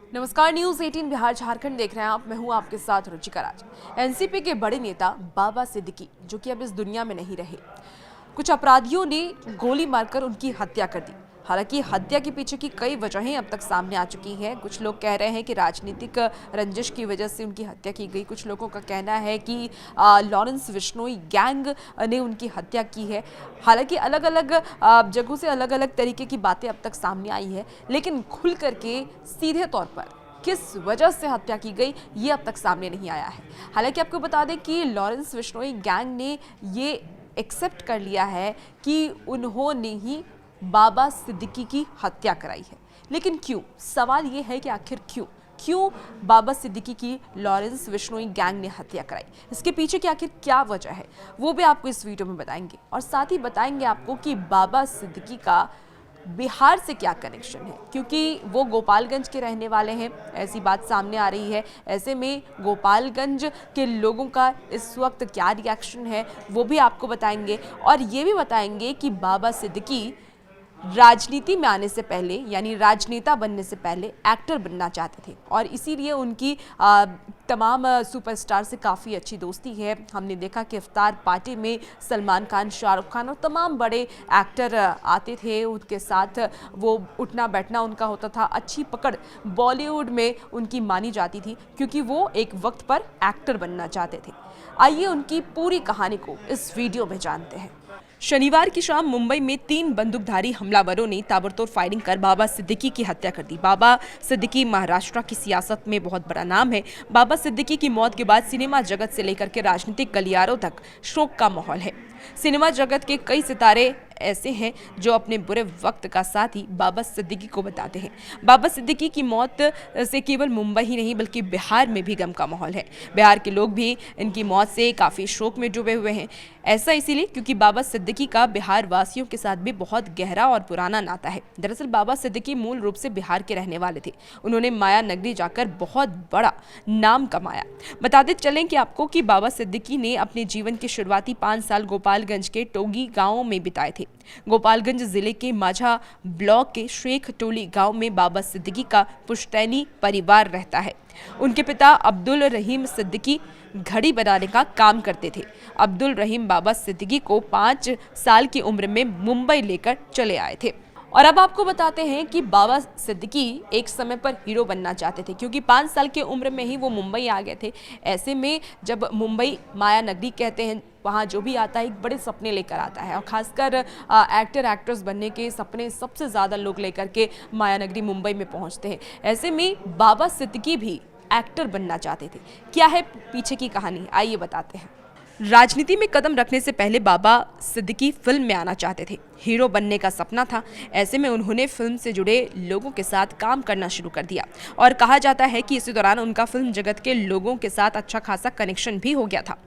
नमस्कार, न्यूज 18 बिहार झारखंड देख रहे हैं आप। मैं हूं आपके साथ रुचिका राज। एनसीपी के बड़े नेता बाबा सिद्दीकी जो कि अब इस दुनिया में नहीं रहे, कुछ अपराधियों ने गोली मारकर उनकी हत्या कर दी। हालांकि हत्या के पीछे की कई वजहें अब तक सामने आ चुकी हैं। कुछ लोग कह रहे हैं कि राजनीतिक रंजिश की वजह से उनकी हत्या की गई। कुछ लोगों का कहना है कि लॉरेंस बिश्नोई गैंग ने उनकी हत्या की है। हालांकि अलग अलग जगहों से अलग अलग तरीके की बातें अब तक सामने आई है, लेकिन खुल करके सीधे तौर पर किस वजह से हत्या की गई ये अब तक सामने नहीं आया है। हालांकि आपको बता दें कि लॉरेंस बिश्नोई गैंग ने ये एक्सेप्ट कर लिया है कि उन्होंने ही बाबा सिद्दीकी की हत्या कराई है। लेकिन क्यों? सवाल ये है कि आखिर क्यों बाबा सिद्दीकी की लॉरेंस बिश्नोई गैंग ने हत्या कराई, इसके पीछे की आखिर क्या वजह है, वो भी आपको इस वीडियो में बताएंगे। और साथ ही बताएंगे आपको कि बाबा सिद्दीकी का बिहार से क्या कनेक्शन है, क्योंकि वो गोपालगंज के रहने वाले हैं, ऐसी बात सामने आ रही है। ऐसे में गोपालगंज के लोगों का इस वक्त क्या रिएक्शन है वो भी आपको बताएंगे। और ये भी बताएंगे कि बाबा सिद्दीकी राजनीति में आने से पहले, यानी राजनेता बनने से पहले एक्टर बनना चाहते थे और इसीलिए उनकी तमाम सुपरस्टार से काफ़ी अच्छी दोस्ती है। हमने देखा कि इफ्तार पार्टी में सलमान खान, शाहरुख खान और तमाम बड़े एक्टर आते थे, उनके साथ वो उठना बैठना उनका होता था। अच्छी पकड़ बॉलीवुड में उनकी मानी जाती थी क्योंकि वो एक वक्त पर एक्टर बनना चाहते थे। आइए उनकी पूरी कहानी को इस वीडियो में जानते हैं। शनिवार की शाम मुंबई में 3 बंदूकधारी हमलावरों ने ताबड़तोड़ फायरिंग कर बाबा सिद्दीकी की हत्या कर दी। बाबा सिद्दीकी महाराष्ट्र की सियासत में बहुत बड़ा नाम है। बाबा सिद्दीकी की मौत के बाद सिनेमा जगत से लेकर के राजनीतिक गलियारों तक शोक का माहौल है। सिनेमा जगत के कई सितारे ऐसे हैं जो अपने बुरे वक्त का साथ ही बाबा सिद्दीकी को बताते हैं। बाबा सिद्दीकी की मौत से केवल मुंबई ही नहीं बल्कि बिहार में भी गम का माहौल है। बिहार के लोग भी इनकी मौत से काफ़ी शोक में डूबे हुए हैं। ऐसा इसीलिए क्योंकि बाबा सिद्दीकी का बिहार वासियों के साथ भी बहुत गहरा और पुराना नाता है। दरअसल बाबा सिद्दीकी मूल रूप से बिहार के रहने वाले थे। उन्होंने माया नगरी जाकर बहुत बड़ा नाम कमाया। बताते चलें कि आपको कि बाबा सिद्दीकी ने अपने जीवन के शुरुआती 5 साल गोपालगंज के टोगी गांव में बिताए थे। गोपालगंज जिले के माझा ब्लॉक के शेख टोली गांव में बाबा सिद्दीकी का पुश्तैनी परिवार रहता है। उनके पिता अब्दुल रहीम सिद्दीकी घड़ी बनाने का काम करते थे। अब्दुल रहीम बाबा सिद्दीकी को 5 साल की उम्र में मुंबई लेकर चले आए थे। और अब आपको बताते हैं कि बाबा सिद्दीकी एक समय पर हीरो बनना चाहते थे क्योंकि 5 साल की उम्र में ही वो मुंबई आ गए थे। ऐसे में जब मुंबई माया नगरी कहते हैं, वहाँ जो भी आता है एक बड़े सपने लेकर आता है और खासकर एक्टर एक्ट्रेस बनने के सपने सबसे ज़्यादा लोग लेकर के माया नगरी मुंबई में पहुँचते हैं। ऐसे में बाबा सिद्दीकी भी एक्टर बनना चाहते थे। क्या है पीछे की कहानी, आइए बताते हैं। राजनीति में कदम रखने से पहले बाबा सिद्दीकी फिल्म में आना चाहते थे। हीरो बनने का सपना था। ऐसे में उन्होंने फिल्म से जुड़े लोगों के साथ काम करना शुरू कर दिया और कहा जाता है कि इसी दौरान उनका फिल्म जगत के लोगों के साथ अच्छा खासा कनेक्शन भी हो गया था।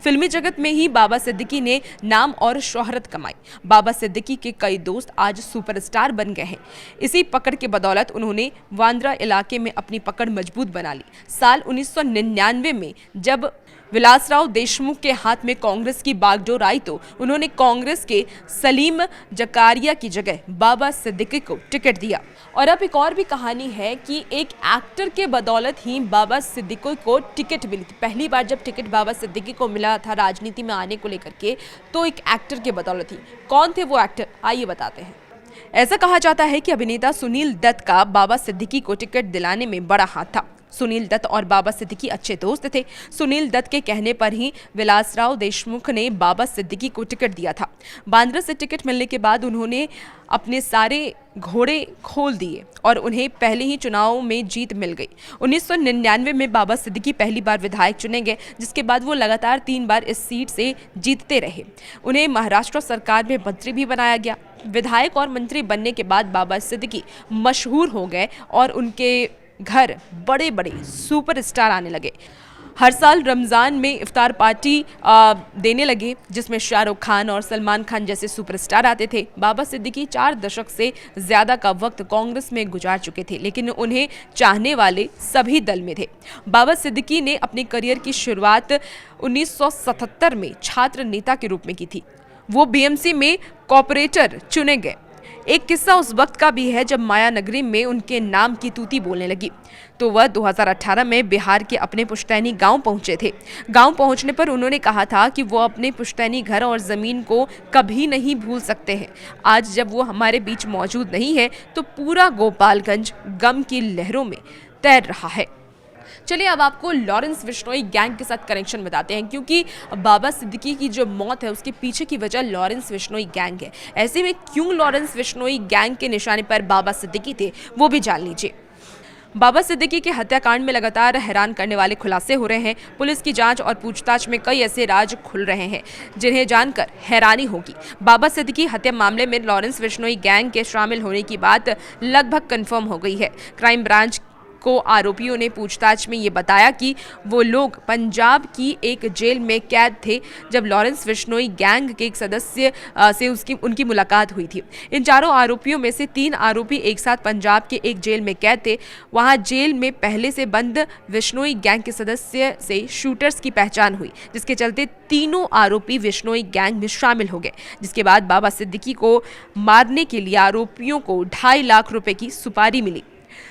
फिल्मी जगत में ही बाबा सिद्दीकी ने नाम और शोहरत कमाई। बाबा सिद्दीकी के कई दोस्त आज सुपरस्टार बन गए हैं। इसी पकड़ के बदौलत उन्होंने वांद्रा इलाके में अपनी पकड़ मजबूत बना ली। साल 1999 में जब विलासराव देशमुख के हाथ में कांग्रेस की बागडोर आई तो उन्होंने कांग्रेस के सलीम जकारिया की जगह बाबा सिद्दीकी को टिकट दिया। और अब एक और भी कहानी है कि एक एक्टर के बदौलत ही बाबा सिद्दीकी को टिकट मिली थी। पहली बार जब टिकट बाबा सिद्दीकी को मिला था राजनीति में आने को लेकर के, तो एक एक्टर के बदौलत ही। कौन थे वो एक्टर, आइए बताते हैं। ऐसा कहा जाता है कि अभिनेता सुनील दत्त का बाबा सिद्दीकी को टिकट दिलाने में बड़ा हाथ था। सुनील दत्त और बाबा सिद्दीकी अच्छे दोस्त थे। सुनील दत्त के कहने पर ही विलासराव देशमुख ने बाबा सिद्दीकी को टिकट दिया था। बांद्रा से टिकट मिलने के बाद उन्होंने अपने सारे घोड़े खोल दिए और उन्हें पहले ही चुनाव में जीत मिल गई। 1999 में बाबा सिद्दीकी पहली बार विधायक चुने गए, जिसके बाद वो लगातार 3 बार इस सीट से जीतते रहे। उन्हें महाराष्ट्र सरकार में मंत्री भी बनाया गया। विधायक और मंत्री बनने के बाद बाबा सिद्दीकी मशहूर हो गए और उनके घर बड़े बड़े सुपरस्टार आने लगे। हर साल रमज़ान में इफ्तार पार्टी देने लगे जिसमें शाहरुख खान और सलमान खान जैसे सुपरस्टार आते थे। बाबा सिद्दीकी 4 दशक से ज़्यादा का वक्त कांग्रेस में गुजार चुके थे, लेकिन उन्हें चाहने वाले सभी दल में थे। बाबा सिद्दीकी ने अपने करियर की शुरुआत 1977 में छात्र नेता के रूप में की थी। वो बीएमसी में कॉर्पोरेटर चुने गए। एक किस्सा उस वक्त का भी है जब माया नगरी में उनके नाम की तूती बोलने लगी। तो वह 2018 में बिहार के अपने पुश्तैनी गांव पहुंचे थे। गांव पहुंचने पर उन्होंने कहा था कि वो अपने पुश्तैनी घर और जमीन को कभी नहीं भूल सकते हैं। आज जब वो हमारे बीच मौजूद नहीं है तो पूरा गोपालगंज गम की लहरों में तैर रहा है। चलिए अब आपको लॉरेंस बिश्नोई गैंग के साथ कनेक्शन बताते हैं, क्योंकि बाबा सिद्दीकी की जो मौत है उसके पीछे की वजह लॉरेंस बिश्नोई गैंग है। ऐसे में क्यों लॉरेंस बिश्नोई गैंग के निशाने पर बाबा सिद्दीकी थे, वो भी जान लीजिए। बाबा सिद्दीकी के हत्याकांड में लगातार हैरान करने वाले खुलासे हो रहे हैं। पुलिस की जांच और पूछताछ में कई ऐसे राज खुल रहे हैं जिन्हें जानकर हैरानी होगी। बाबा सिद्दीकी हत्या मामले में लॉरेंस बिश्नोई गैंग के शामिल होने की बात लगभग कंफर्म हो गई है। क्राइम ब्रांच को आरोपियों ने पूछताछ में ये बताया कि वो लोग पंजाब की एक जेल में कैद थे जब लॉरेंस बिश्नोई गैंग के एक सदस्य से उनकी मुलाकात हुई थी। इन चारों आरोपियों में से 3 आरोपी एक साथ पंजाब के एक जेल में कैद थे। वहां जेल में पहले से बंद बिश्नोई गैंग के सदस्य से शूटर्स की पहचान हुई, जिसके चलते तीनों आरोपी बिश्नोई गैंग में शामिल हो गए। जिसके बाद बाबा सिद्दीकी को मारने के लिए आरोपियों को 2.5 लाख रुपए की सुपारी मिली।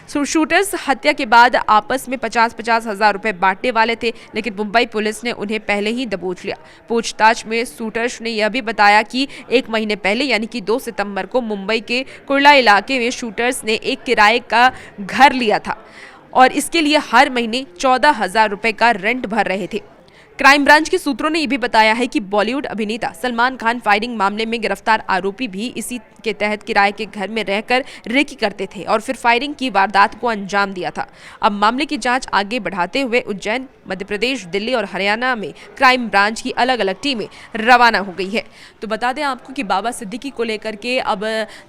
शूटर्स हत्या के बाद आपस में 50-50 हजार रुपए बांटने वाले थे, लेकिन मुंबई पुलिस ने उन्हें पहले ही दबोच लिया। पूछताछ में शूटर्स ने यह भी बताया कि 1 महीने पहले यानी कि 2 सितंबर को मुंबई के कुर्ला इलाके में शूटर्स ने एक किराए का घर लिया था और इसके लिए हर महीने 14,000 रुपए का रेंट भर रहे थे। क्राइम ब्रांच के सूत्रों ने यह भी बताया है कि बॉलीवुड अभिनेता सलमान खान फायरिंग मामले में गिरफ्तार आरोपी भी इसी के तहत किराए के घर में रहकर रेकी करते थे और फिर फायरिंग की वारदात को अंजाम दिया था। अब मामले की जांच आगे बढ़ाते हुए उज्जैन, मध्य प्रदेश, दिल्ली और हरियाणा में क्राइम ब्रांच की अलग-अलग टीमें रवाना हो गई है। तो बता दें आपको कि बाबा सिद्दीकी को लेकर के अब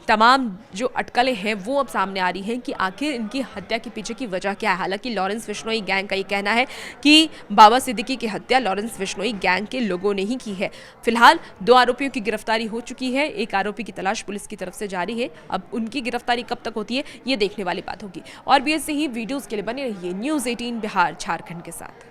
तमाम जो अटकलें हैं वो अब सामने आ रही हैं कि आखिर इनकी हत्या के पीछे की वजह क्या है। हालांकि लॉरेंस बिश्नोई गैंग का ये कहना है कि बाबा सिद्दीकी की हत्या लॉरेंस बिश्नोई गैंग के लोगों ने ही की है। फिलहाल 2 आरोपियों की गिरफ्तारी हो चुकी है। एक आरोपी की तलाश पुलिस की तरफ से जारी है। अब उनकी गिरफ्तारी कब तक होती है ये देखने वाली बात होगी। और भी ऐसे ही वीडियोस के लिए बने रहिए न्यूज़ 18 बिहार झारखंड के साथ।